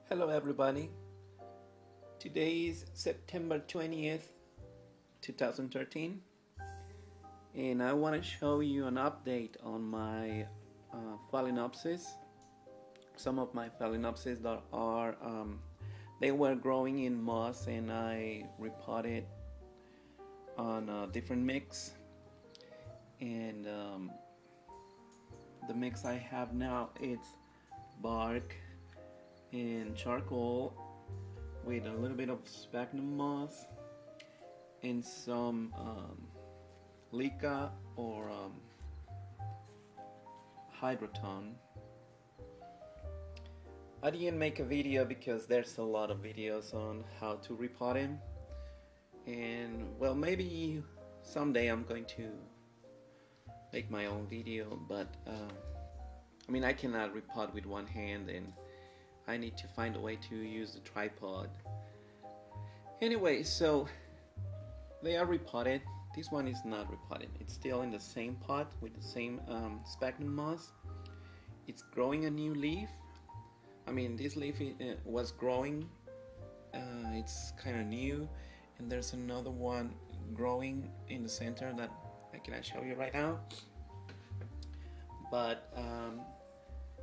Hello everybody. Today is September 20th, 2013, and I want to show you an update on my phalaenopsis. Some of my phalaenopsis that are they were growing in moss, and I repotted on a different mix, and the mix I have now, it's bark and charcoal with a little bit of sphagnum moss and some leca or hydroton. I didn't make a video because there's a lot of videos on how to repot him, and well, maybe someday I'm going to make my own video, but I mean, I cannot repot with one hand, and I need to find a way to use the tripod. Anyway, so they are repotted. This one is not repotted. It's still in the same pot with the same sphagnum moss. It's growing a new leaf. I mean, this leaf was growing. It's kind of new, and there's another one growing in the center that I cannot show you right now. But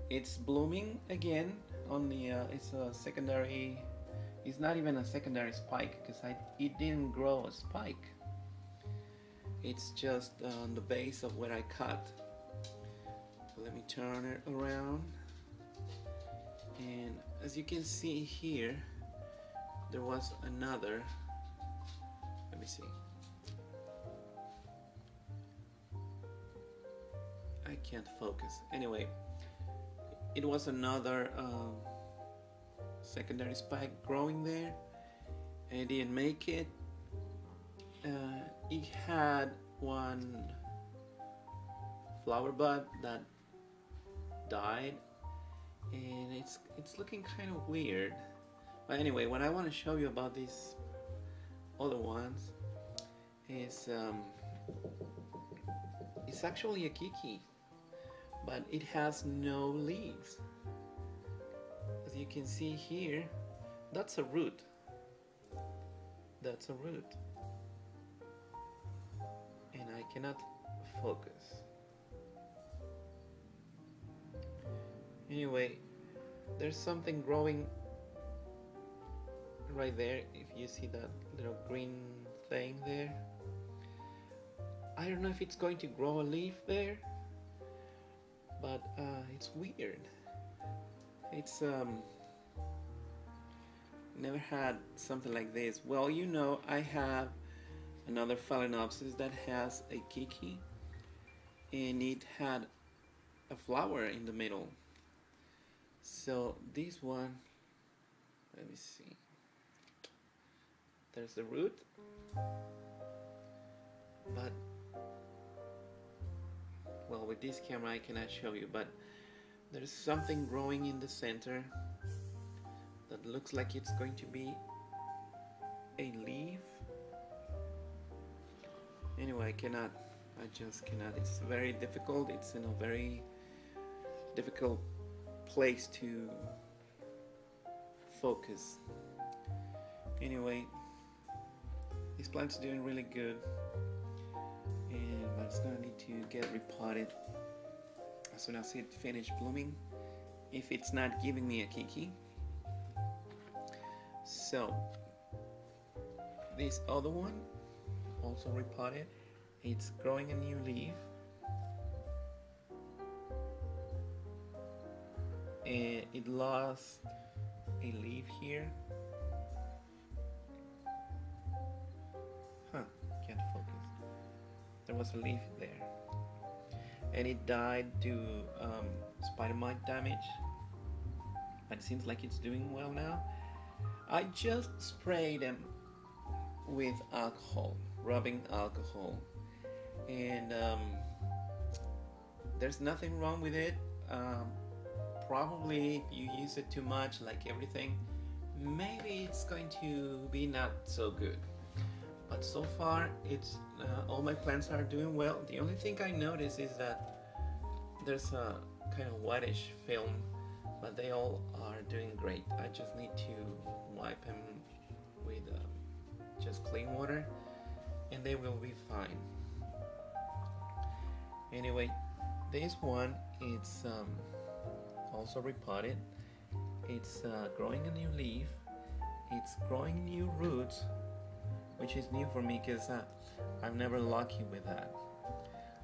it's blooming again on the it's a secondary, it's not even a secondary spike because it didn't grow a spike. It's just on the base of where I cut. So let me turn it around, and as you can see here, there was another, let me see, I can't focus. Anyway, it was another secondary spike growing there, and it didn't make it. It had one flower bud that died, and it's looking kind of weird. But anyway, what I want to show you about these other ones is it's actually a Keiki, but it has no leaves. As you can see here, that's a root. That's a root. And I cannot focus. Anyway, there's something growing right there. If you see that little green thing there, I don't know if it's going to grow a leaf there, but it's weird. It's never had something like this. Well, you know, I have another phalaenopsis that has a Keiki, and it had a flower in the middle. So this one, let me see, there's the root, but well, with this camera I cannot show you, but there's something growing in the center that looks like it's going to be a leaf. Anyway, I just cannot, it's very difficult, it's in a very difficult place to focus. Anyway, this plant's doing really good, but it's gonna need to get repotted as soon as it finishes blooming, if it's not giving me a Keiki. So this other one, also repotted, it's growing a new leaf, and it lost a leaf here. Can't focus. There was a leaf there, and it died due spider mite damage, but it seems like it's doing well now. I just sprayed them with alcohol, rubbing alcohol, and there's nothing wrong with it. Probably if you use it too much, like everything, maybe it's going to be not so good. But so far, it's all my plants are doing well. The only thing I notice is that there's a kind of whitish film, but they all are are doing great. I just need to wipe them with just clean water and they will be fine. Anyway, this one it's also repotted. It's growing a new leaf. It's growing new roots, which is new for me because I'm never lucky with that.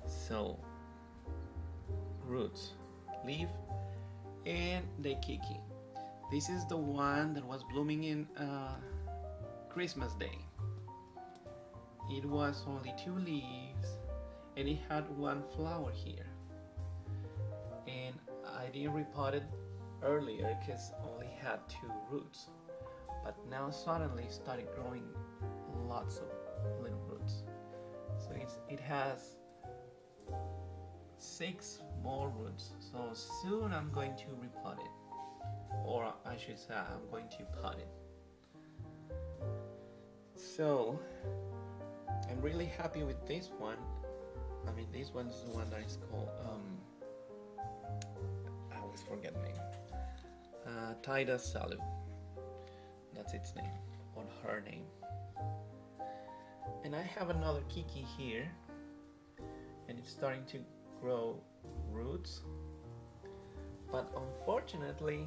So, roots, leaf, and the Keiki. This is the one that was blooming in Christmas Day. It was only 2 leaves and it had 1 flower here. And I didn't repot it earlier because only had 2 roots. But now suddenly started growing lots of little roots. So it has 6 more roots. So soon I'm going to repot it. Or I should say I'm going to pot it. So I'm really happy with this one. I mean, this one is the one that is called I always forget the name. Taida Salu. That's its name, or her name. And I have another Keiki here, and it's starting to grow roots. But unfortunately,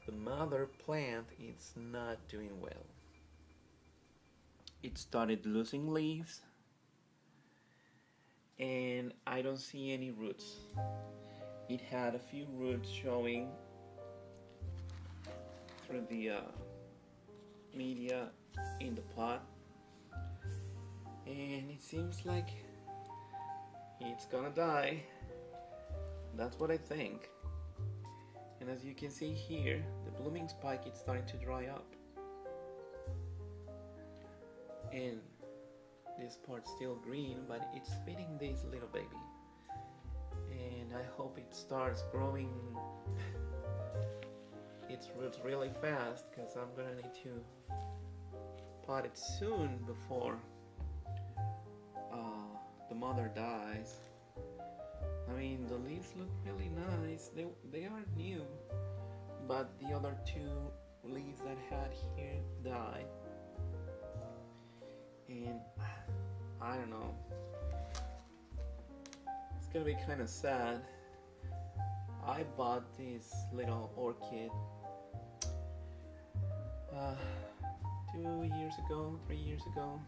the mother plant is not doing well. It started losing leaves, and I don't see any roots. It had a few roots showing through the media in the pot, and it seems like it's gonna die. That's what I think. And as you can see here, the blooming spike is starting to dry up, and this part's still green, but it's feeding this little baby, and I hope it starts growing its roots really fast, because I'm gonna need to pot it soon before the mother dies. I mean, the leaves look really nice. They are new, but the other 2 leaves that I had here died, and I don't know. It's gonna be kind of sad. I bought this little orchid 2 years ago, 3 years ago,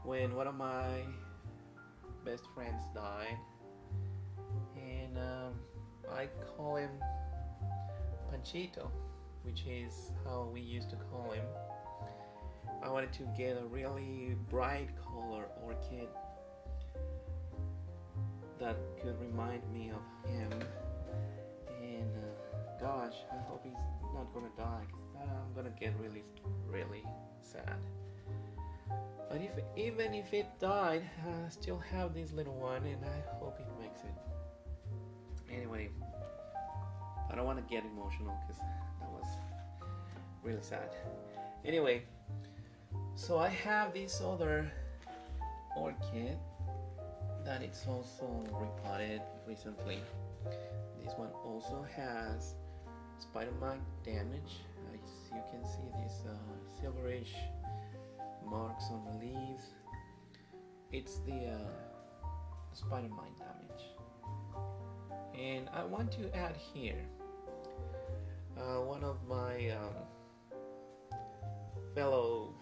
when one of my best friends died, and I call him Panchito, which is how we used to call him. I wanted to get a really bright color orchid that could remind me of him, and gosh, I hope he's not gonna die, because I'm gonna get really sad. But even if it died, I still have this little one, and I hope it makes it. Anyway, I don't want to get emotional because that was really sad. Anyway, so I have this other orchid that it's also repotted recently. This one also has spider mite damage. As you can see, these silverish marks on the leaves. It's the spider mite damage. And I want to add here one of my fellow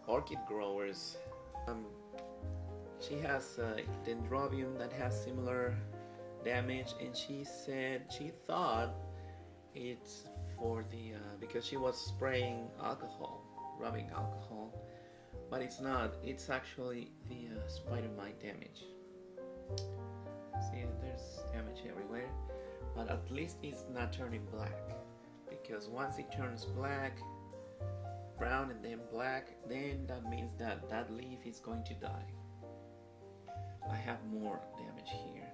orchid growers. She has a dendrobium that has similar damage, and she said she thought it's for the because she was spraying alcohol, rubbing alcohol, but it's not. It's actually the spider mite damage. See, there's damage everywhere, but at least it's not turning black, because once it turns black, brown and then black, then that means that that leaf is going to die. I have more damage here,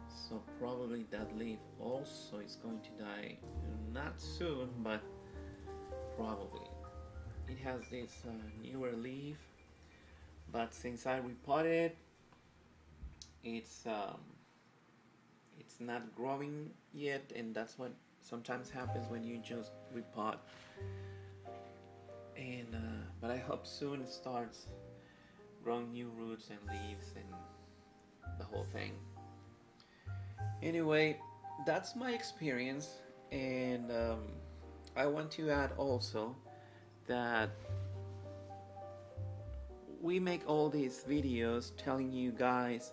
so probably that leaf also is going to die, not soon, but probably. It has this newer leaf, but since I repotted, it's it's not growing yet, and that's what sometimes happens when you just repot. And but I hope soon it starts growing new roots and leaves and the whole thing. Anyway, that's my experience, and I want to add also that we make all these videos telling you guys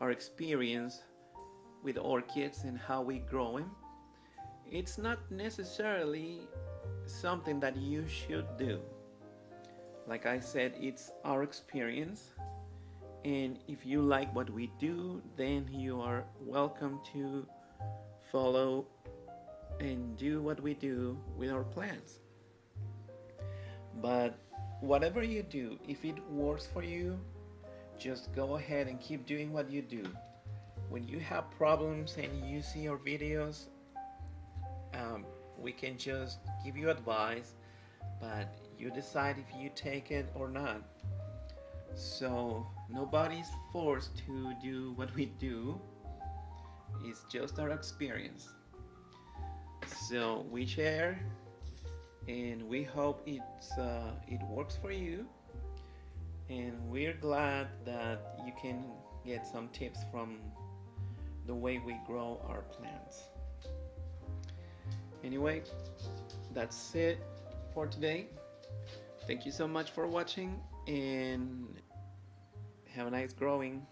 our experience with orchids and how we grow them. It's not necessarily something that you should do. Like I said, it's our experience, and if you like what we do, then you are welcome to follow and do what we do with our plants. But whatever you do, if it works for you, just go ahead and keep doing what you do. When you have problems and you see our videos, we can just give you advice, but you decide if you take it or not. So nobody's forced to do what we do. It's just our experience. So we share, and we hope it works for you. And we're glad that you can get some tips from the way we grow our plants. Anyway, that's it for today. Thank you so much for watching, and have a nice growing.